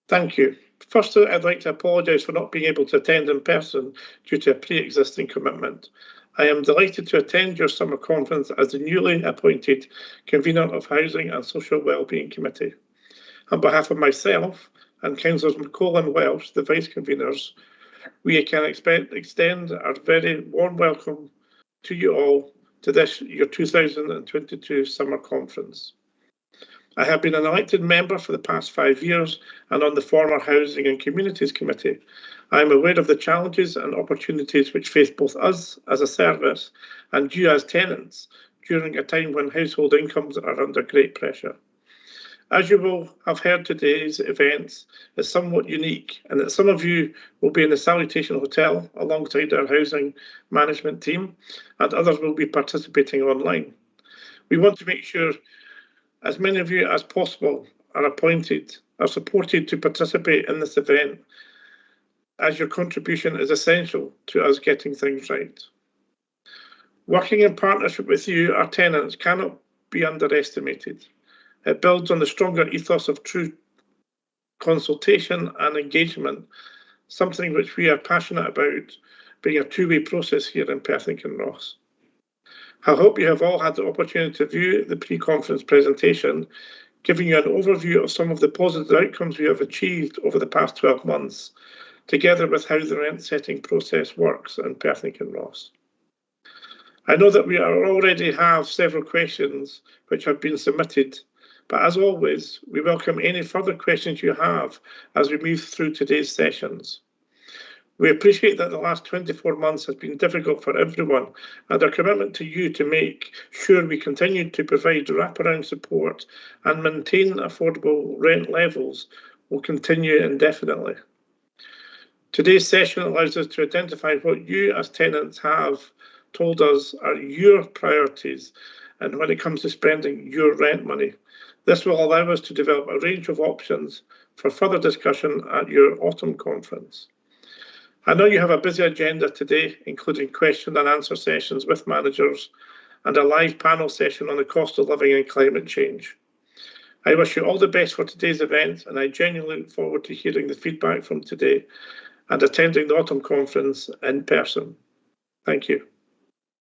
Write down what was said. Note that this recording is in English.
Thank you. Firstly, I'd like to apologise for not being able to attend in person due to a pre-existing commitment. I am delighted to attend your summer conference as the newly appointed convener of Housing and Social Wellbeing Committee. On behalf of myself and Councillors McEwan and Welsh, the vice conveners, we can extend our very warm welcome to you all to this your 2022 summer conference. I have been an elected member for the past 5 years and on the former Housing and Communities Committee. I am aware of the challenges and opportunities which face both us as a service and you as tenants during a time when household incomes are under great pressure. As you will have heard, today's event is somewhat unique and that some of you will be in the Salutation Hotel alongside our housing management team and others will be participating online. We want to make sure as many of you as possible are supported to participate in this event, as your contribution is essential to us getting things right. Working in partnership with you, our tenants, cannot be underestimated. It builds on the stronger ethos of true consultation and engagement, something which we are passionate about being a two-way process here in Perth and Kinross. I hope you have all had the opportunity to view the pre-conference presentation, giving you an overview of some of the positive outcomes we have achieved over the past 12 months, together with how the rent setting process works in Perth and Kinross. I know that we already have several questions which have been submitted, but as always, we welcome any further questions you have as we move through today's sessions. We appreciate that the last 24 months has been difficult for everyone, and our commitment to you to make sure we continue to provide wraparound support and maintain affordable rent levels will continue indefinitely. Today's session allows us to identify what you as tenants have told us are your priorities and when it comes to spending your rent money. This will allow us to develop a range of options for further discussion at your autumn conference. I know you have a busy agenda today, including question and answer sessions with managers and a live panel session on the cost of living and climate change. I wish you all the best for today's event, and I genuinely look forward to hearing the feedback from today and attending the autumn conference in person. Thank you.